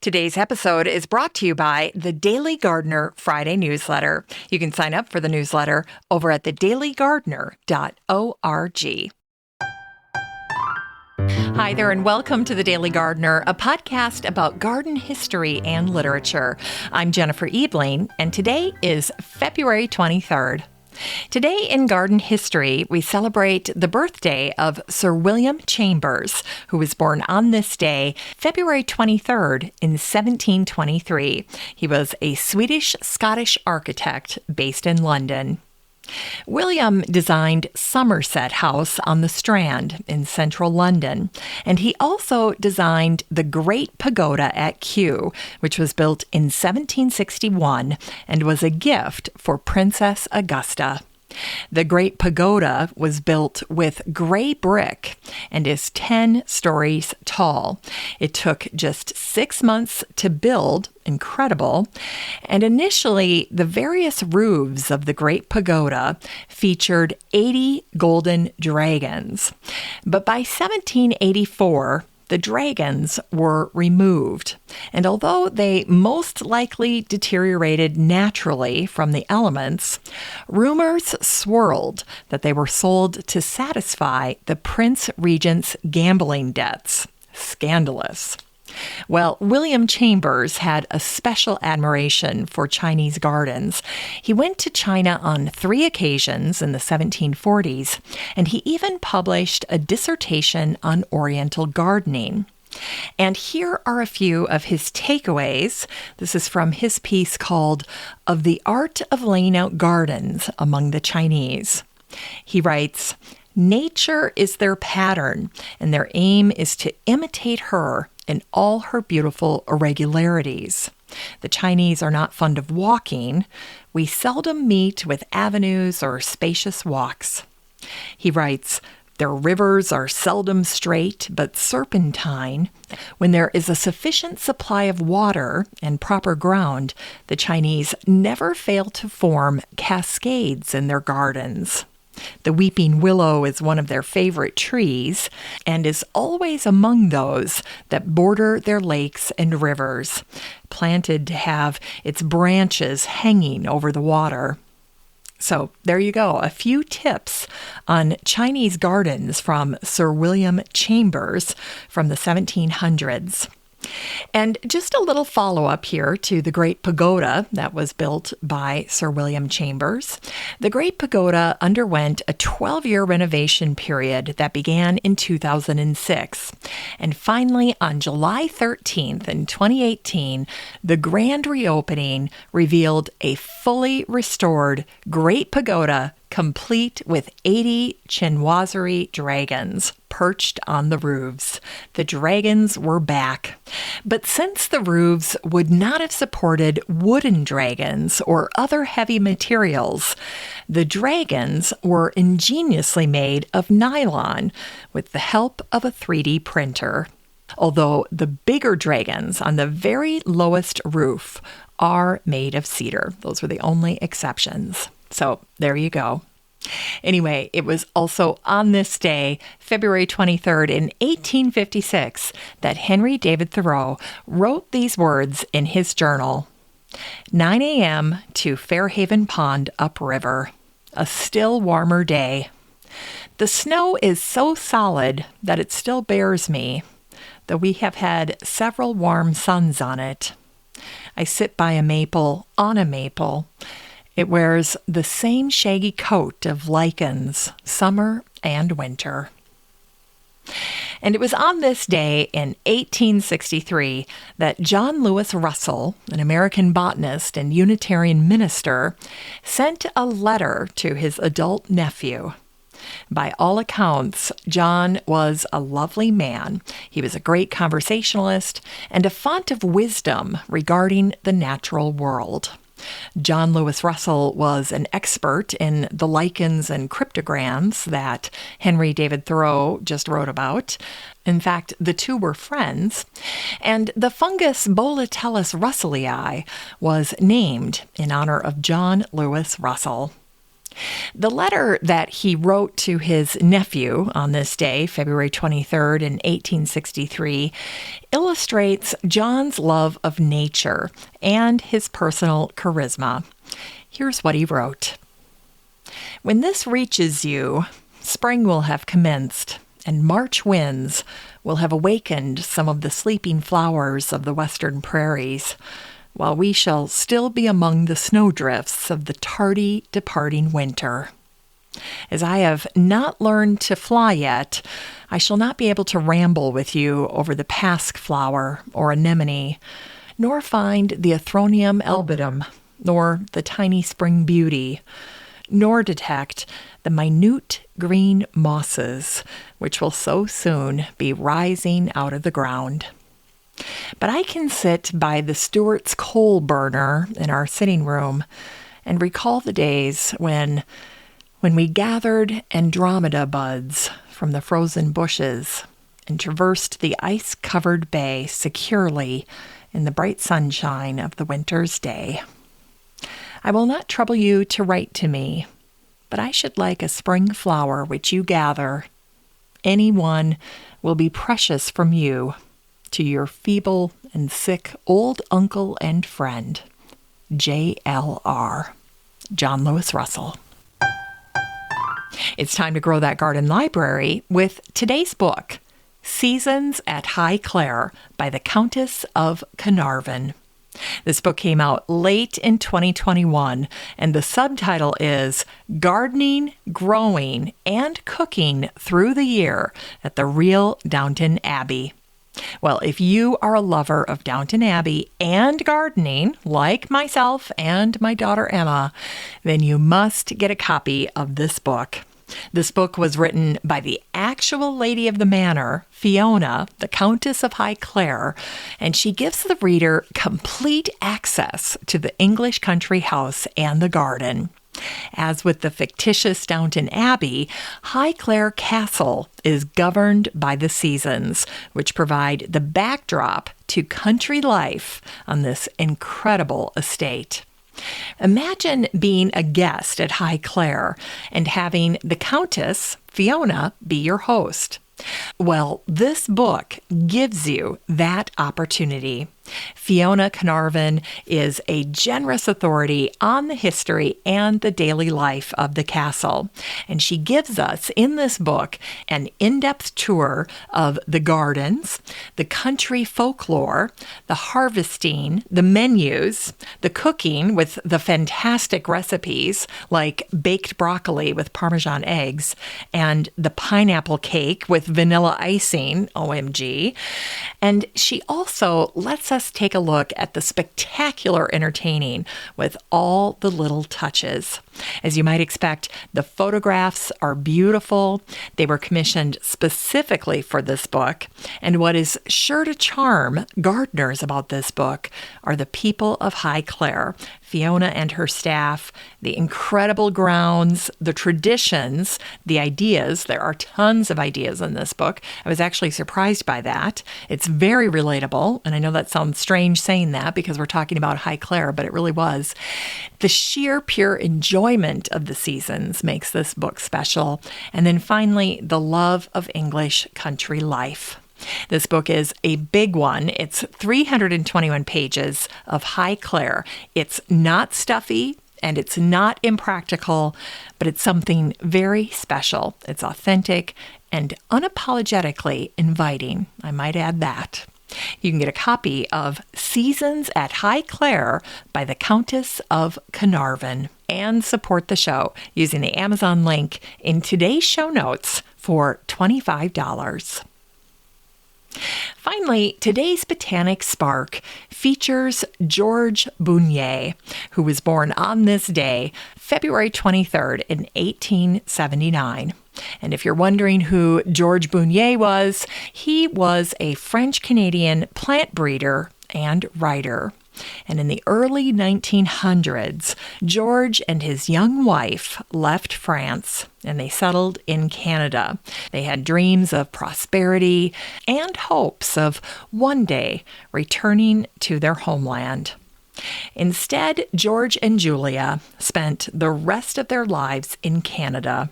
Today's episode is brought to you by the Daily Gardener Friday newsletter. You can sign up for the newsletter over at thedailygardener.org. Hi there, and welcome to The Daily Gardener, a podcast about garden history and literature. I'm Jennifer Ebling, and today is February 23rd. Today in garden history, we celebrate the birthday of Sir William Chambers, who was born on this day, February 23rd in 1723. He was a Swedish-Scottish architect based in London. William designed Somerset House on the Strand in central London, and he also designed the Great Pagoda at Kew, which was built in 1761 and was a gift for Princess Augusta. The Great Pagoda was built with gray brick and is 10 stories tall. It took just 6 months to build, incredible, and initially the various roofs of the Great Pagoda featured 80 golden dragons. But by 1784, the dragons were removed, and although they most likely deteriorated naturally from the elements, rumors swirled that they were sold to satisfy the Prince Regent's gambling debts. Scandalous. Well, William Chambers had a special admiration for Chinese gardens. He went to China on 3 occasions in the 1740s, and he even published a dissertation on Oriental gardening. And here are a few of his takeaways. This is from his piece called Of the Art of Laying Out Gardens Among the Chinese. He writes, "Nature is their pattern, and their aim is to imitate her in all her beautiful irregularities. The Chinese are not fond of walking. We seldom meet with avenues or spacious walks." He writes, "Their rivers are seldom straight, but serpentine. When there is a sufficient supply of water and proper ground, the Chinese never fail to form cascades in their gardens. The weeping willow is one of their favorite trees and is always among those that border their lakes and rivers, planted to have its branches hanging over the water." So there you go, a few tips on Chinese gardens from Sir William Chambers from the 1700s. And just a little follow-up here to the Great Pagoda that was built by Sir William Chambers. The Great Pagoda underwent a 12-year renovation period that began in 2006. And finally, on July 13th in 2018, the grand reopening revealed a fully restored Great Pagoda complete with 80 chinoiserie dragons perched on the roofs. The dragons were back. But since the roofs would not have supported wooden dragons or other heavy materials, the dragons were ingeniously made of nylon with the help of a 3D printer. Although the bigger dragons on the very lowest roof are made of cedar. Those were the only exceptions. So there you go. Anyway, it was also on this day, February 23rd in 1856, that Henry David Thoreau wrote these words in his journal. 9 a.m. to Fairhaven Pond upriver. A still warmer day. The snow is so solid that it still bears me, though we have had several warm suns on it. I sit by a maple, on a maple. It wears the same shaggy coat of lichens, summer and winter. And it was on this day in 1863 that John Lewis Russell, an American botanist and Unitarian minister, sent a letter to his adult nephew. By all accounts, John was a lovely man. He was a great conversationalist and a font of wisdom regarding the natural world. John Lewis Russell was an expert in the lichens and cryptogams that Henry David Thoreau just wrote about. In fact, the two were friends, and the fungus Bolatellus russellii was named in honor of John Lewis Russell. The letter that he wrote to his nephew on this day, February 23rd in 1863, illustrates John's love of nature and his personal charisma. Here's what he wrote. When this reaches you, spring will have commenced, and March winds will have awakened some of the sleeping flowers of the western prairies, while we shall still be among the snowdrifts of the tardy departing winter. As I have not learned to fly yet, I shall not be able to ramble with you over the pasque flower or anemone, nor find the Athronium albidum, nor the tiny spring beauty, nor detect the minute green mosses which will so soon be rising out of the ground. But I can sit by the Stewart's coal burner in our sitting room and recall the days when we gathered Andromeda buds from the frozen bushes and traversed the ice-covered bay securely in the bright sunshine of the winter's day. I will not trouble you to write to me, but I should like a spring flower which you gather. Any one will be precious from you, to your feeble and sick old uncle and friend, J.L.R. John Lewis Russell. It's time to grow that garden library with today's book, Seasons at Highclere by the Countess of Carnarvon. This book came out late in 2021, and the subtitle is Gardening, Growing, and Cooking Through the Year at the Real Downton Abbey. Well, if you are a lover of Downton Abbey and gardening, like myself and my daughter Emma, then you must get a copy of this book. This book was written by the actual lady of the manor, Fiona, the Countess of Highclere, and she gives the reader complete access to the English country house and the garden. As with the fictitious Downton Abbey, Highclere Castle is governed by the seasons, which provide the backdrop to country life on this incredible estate. Imagine being a guest at Highclere and having the Countess, Fiona, be your host. Well, this book gives you that opportunity. Fiona Carnarvon is a generous authority on the history and the daily life of the castle, and she gives us in this book an in-depth tour of the gardens, the country folklore, the harvesting, the menus, the cooking with the fantastic recipes like baked broccoli with Parmesan eggs and the pineapple cake with vanilla icing, OMG. And she also lets us take a look at the spectacular entertaining with all the little touches. As you might expect, the photographs are beautiful. They were commissioned specifically for this book. And what is sure to charm gardeners about this book are the people of Highclere, Fiona and her staff, the incredible grounds, the traditions, the ideas. There are tons of ideas in this book. I was actually surprised by that. It's very relatable, and I know that sounds strange saying that because we're talking about Highclere, but it really was. The sheer pure enjoyment of the seasons makes this book special. And then finally, the love of English country life. This book is a big one. It's 321 pages of Highclere. It's not stuffy and it's not impractical, but it's something very special. It's authentic and unapologetically inviting. I might add that. You can get a copy of Seasons at Highclere by the Countess of Carnarvon and support the show using the Amazon link in today's show notes for $25. Finally, today's Botanic Spark features George Bounier, who was born on this day, February 23rd in 1879. And if you're wondering who George Bounier was, he was a French-Canadian plant breeder and writer. And in the early 1900s, George and his young wife left France and they settled in Canada. They had dreams of prosperity and hopes of one day returning to their homeland. Instead, George and Julia spent the rest of their lives in Canada.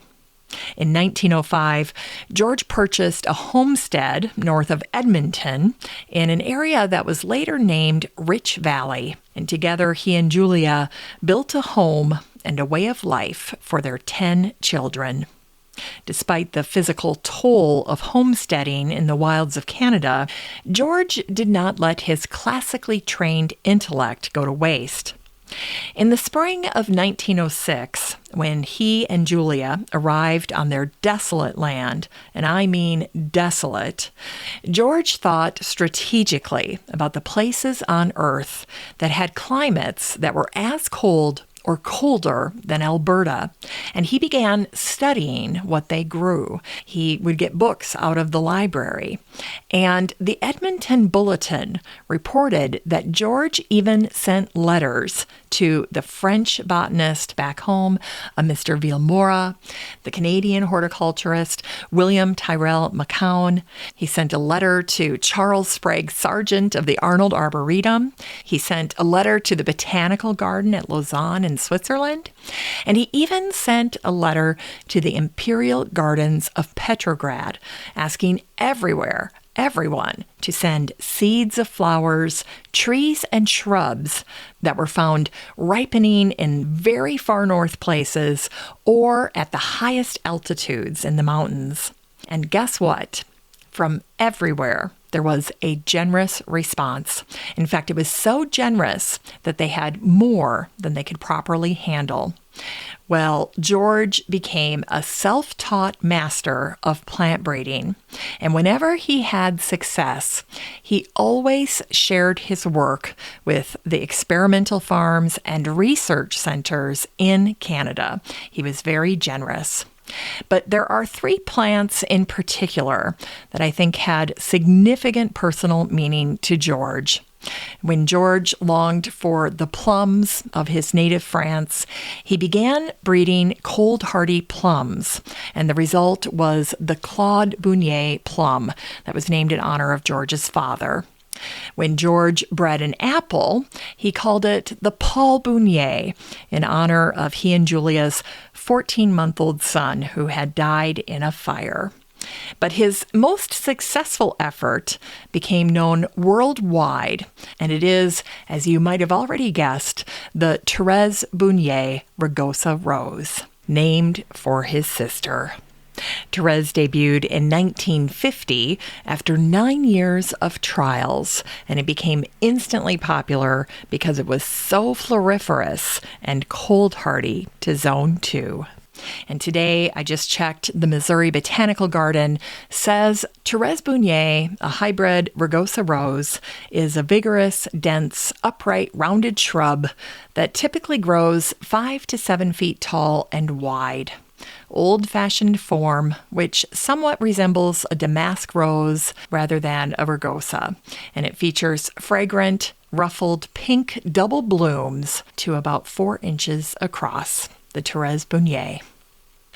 In 1905, George purchased a homestead north of Edmonton in an area that was later named Rich Valley, and together he and Julia built a home and a way of life for their 10 children. Despite the physical toll of homesteading in the wilds of Canada, George did not let his classically trained intellect go to waste. In the spring of 1906, when he and Julia arrived on their desolate land, and I mean desolate, George thought strategically about the places on Earth that had climates that were as cold or colder than Alberta, and he began studying what they grew. He would get books out of the library, and the Edmonton Bulletin reported that George even sent letters to the French botanist back home, a Mr. Villemora, the Canadian horticulturist, William Tyrrell McCown. He sent a letter to Charles Sprague Sargent of the Arnold Arboretum. He sent a letter to the Botanical Garden at Lausanne in Switzerland. And he even sent a letter to the Imperial Gardens of Petrograd, asking everyone to send seeds of flowers, trees, and shrubs that were found ripening in very far north places or at the highest altitudes in the mountains. And guess what? From everywhere, there was a generous response. In fact, it was so generous that they had more than they could properly handle. Well, George became a self-taught master of plant breeding, and whenever he had success, he always shared his work with the experimental farms and research centers in Canada. He was very generous. But there are 3 plants in particular that I think had significant personal meaning to George. When George longed for the plums of his native France, he began breeding cold-hardy plums, and the result was the Claude Bounier plum that was named in honor of George's father. When George bred an apple, he called it the Paul Bounier in honor of he and Julia's 14-month-old son who had died in a fire. But his most successful effort became known worldwide, and it is, as you might have already guessed, the Therese Bounier Rigosa rose, named for his sister. Therese debuted in 1950 after 9 years of trials, and it became instantly popular because it was so floriferous and cold-hardy to Zone 2. And today, I just checked, the Missouri Botanical Garden says Therese Bounier, a hybrid Rigosa rose, is a vigorous, dense, upright, rounded shrub that typically grows 5 to 7 feet tall and wide. Old-fashioned form, which somewhat resembles a damask rose rather than a Rigosa, and it features fragrant, ruffled pink double blooms to about 4 inches across. The Therese Bounier.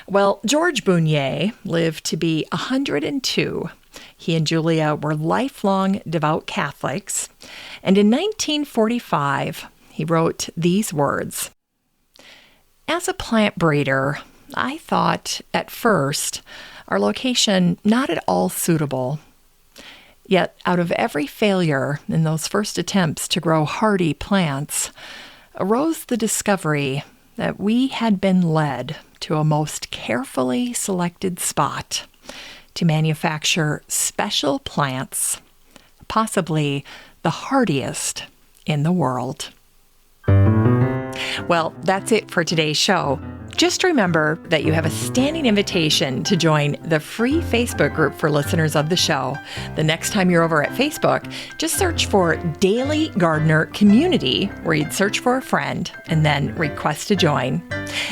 Well, George Bounier lived to be 102. He and Julia were lifelong devout Catholics, and in 1945, he wrote these words. As a plant breeder, I thought, at first, our location not at all suitable. Yet, out of every failure in those first attempts to grow hardy plants, arose the discovery that we had been led to a most carefully selected spot to manufacture special plants, possibly the hardiest in the world. Well, that's it for today's show. Just remember that you have a standing invitation to join the free Facebook group for listeners of the show. The next time you're over at Facebook, just search for Daily Gardener Community, where you'd search for a friend and then request to join.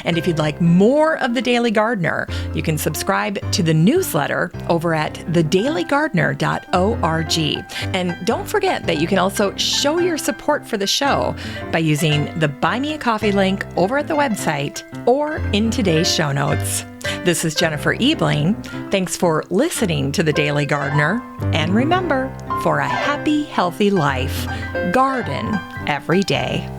And if you'd like more of The Daily Gardener, you can subscribe to the newsletter over at thedailygardener.org. And don't forget that you can also show your support for the show by using the Buy Me a Coffee link over at the website or more in today's show notes. This is Jennifer Ebling. Thanks for listening to The Daily Gardener. And remember, for a happy, healthy life, garden every day.